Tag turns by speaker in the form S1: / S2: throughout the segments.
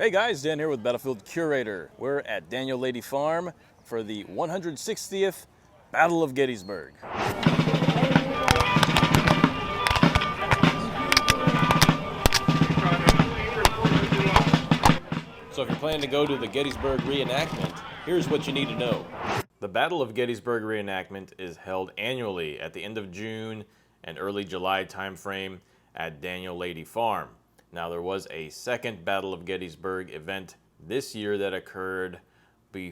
S1: Hey guys, Dan here with Battlefield Curator. We're at Daniel Lady Farm for the 160th Battle of Gettysburg. So if you're planning to go to the Gettysburg Reenactment, here's what you need to know. The Battle of Gettysburg Reenactment is held annually at the end of June and early July timeframe at Daniel Lady Farm. Now, there was a second Battle of Gettysburg event this year that occurred the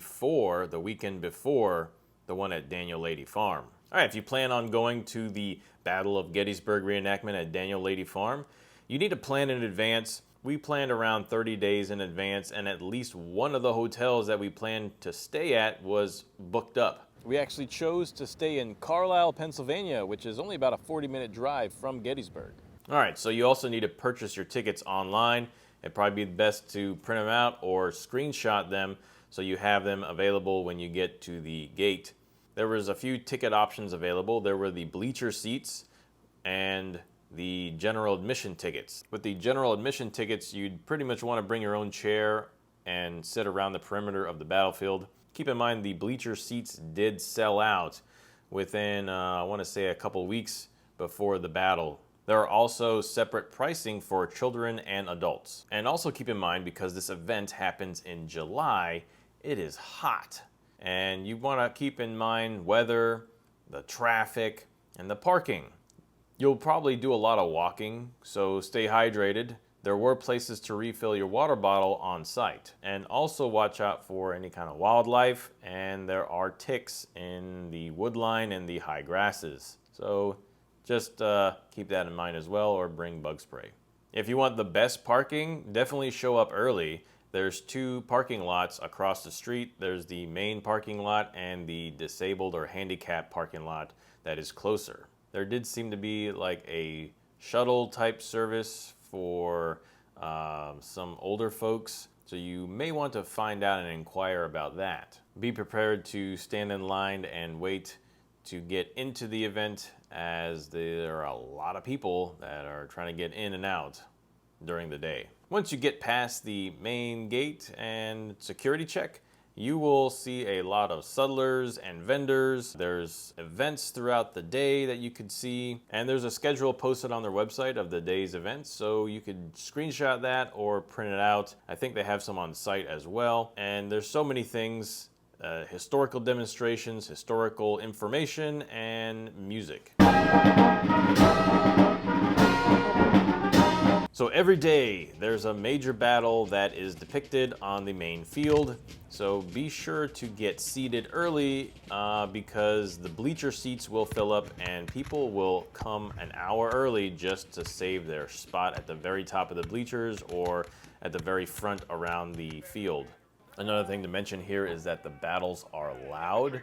S1: weekend before the one at Daniel Lady Farm. All right, if you plan on going to the Battle of Gettysburg Reenactment at Daniel Lady Farm, you need to plan in advance. We planned around 30 days in advance, and at least one of the hotels that we planned to stay at was booked up. We actually chose to stay in Carlisle, Pennsylvania, which is only about a 40-minute drive from Gettysburg. All right, so you also need to purchase your tickets online. It'd probably be best to print them out or screenshot them so you have them available when you get to the gate. There was a few ticket options available. There were the bleacher seats and the general admission tickets. With the general admission tickets, you'd pretty much want to bring your own chair and sit around the perimeter of the battlefield. Keep in mind the bleacher seats did sell out within, I want to say, a couple weeks before the battle. There are also separate pricing for children and adults. And also keep in mind, because this event happens in July, it is hot. And you want to keep in mind weather, the traffic, and the parking. You'll probably do a lot of walking, so stay hydrated. There were places to refill your water bottle on site. And also watch out for any kind of wildlife, and there are ticks in the woodline and the high grasses. So just keep that in mind as well, or bring bug spray. If you want the best parking, definitely show up early. There's two parking lots across the street. There's the main parking lot and the disabled or handicapped parking lot that is closer. There did seem to be like a shuttle type service for some older folks, so you may want to find out and inquire about that. Be prepared to stand in line and wait to get into the event, as there are a lot of people that are trying to get in and out during the day. Once you get past the main gate and security check, you will see a lot of settlers and vendors. There's events throughout the day that you could see, and there's a schedule posted on their website of the day's events, so you could screenshot that or print it out. I think they have some on site as well, and there's so many things. Historical demonstrations, historical information, and music. So every day there's a major battle that is depicted on the main field. So be sure to get seated early because the bleacher seats will fill up and people will come an hour early just to save their spot at the very top of the bleachers or at the very front around the field. Another thing to mention here is that the battles are loud,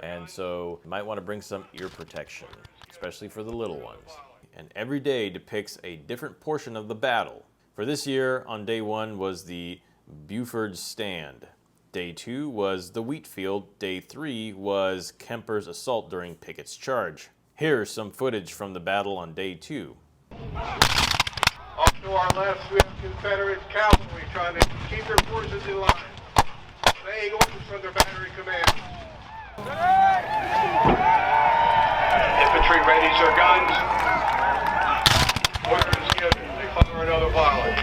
S1: and so you might want to bring some ear protection, especially for the little ones. And every day depicts a different portion of the battle. For this year, on day 1 was the Buford's Stand. Day 2 was the wheat field. Day 3 was Kemper's assault during Pickett's charge. Here's some footage from the battle on day 2.
S2: Off to our left, we have Confederate cavalry trying to keep their forces in line. Obeying orders from their battery command. Infantry readies their guns. Orders given. They fire another volley.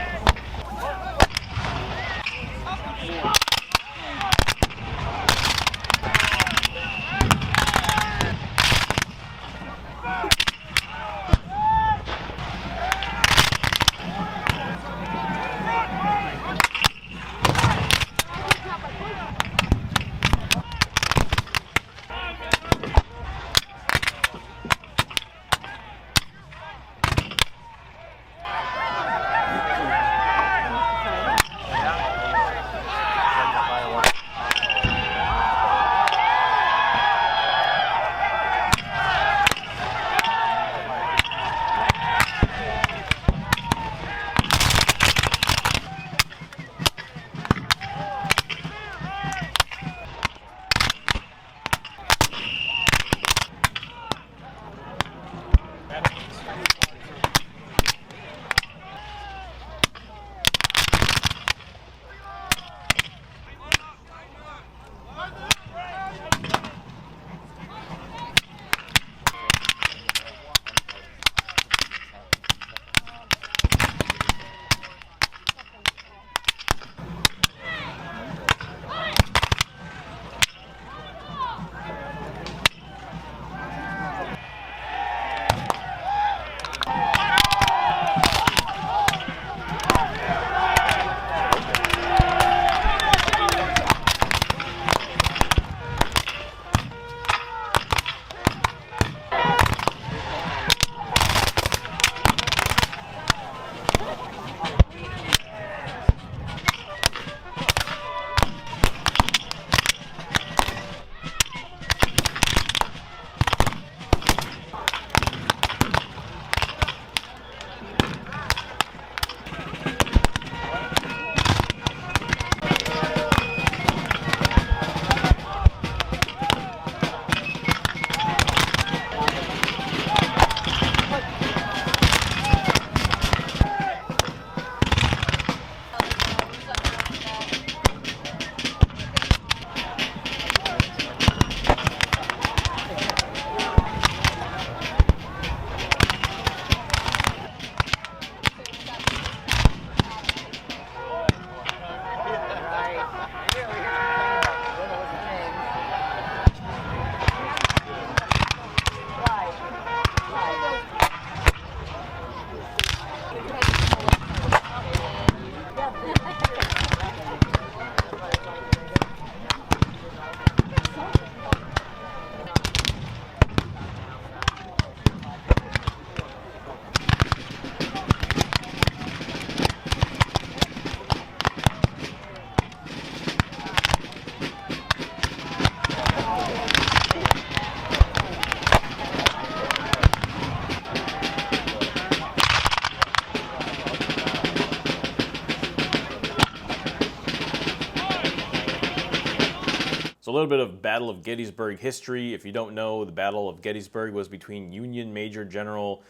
S1: So a little bit of Battle of Gettysburg history. If you don't know, the Battle of Gettysburg was between Union Major General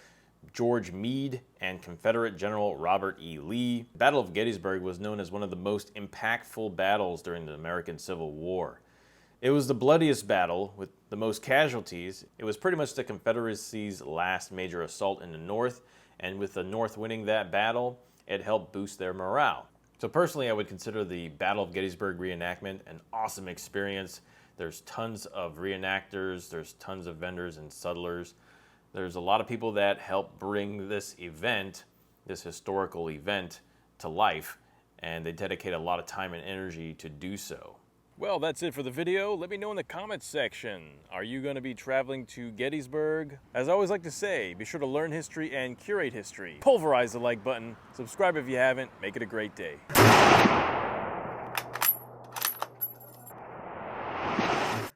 S1: George Meade and Confederate General Robert E. Lee. The Battle of Gettysburg was known as one of the most impactful battles during the American Civil War. It was the bloodiest battle with the most casualties. It was pretty much the Confederacy's last major assault in the North, and with the North winning that battle, it helped boost their morale. So personally, I would consider the Battle of Gettysburg reenactment an awesome experience. There's tons of reenactors, there's tons of vendors and settlers. There's a lot of people that help bring this event, this historical event, to life, and they dedicate a lot of time and energy to do so. Well, that's it for the video. Let me know in the comments section. Are you going to be traveling to Gettysburg? As I always like to say, be sure to learn history and curate history. Pulverize the like button. Subscribe if you haven't. Make it a great day.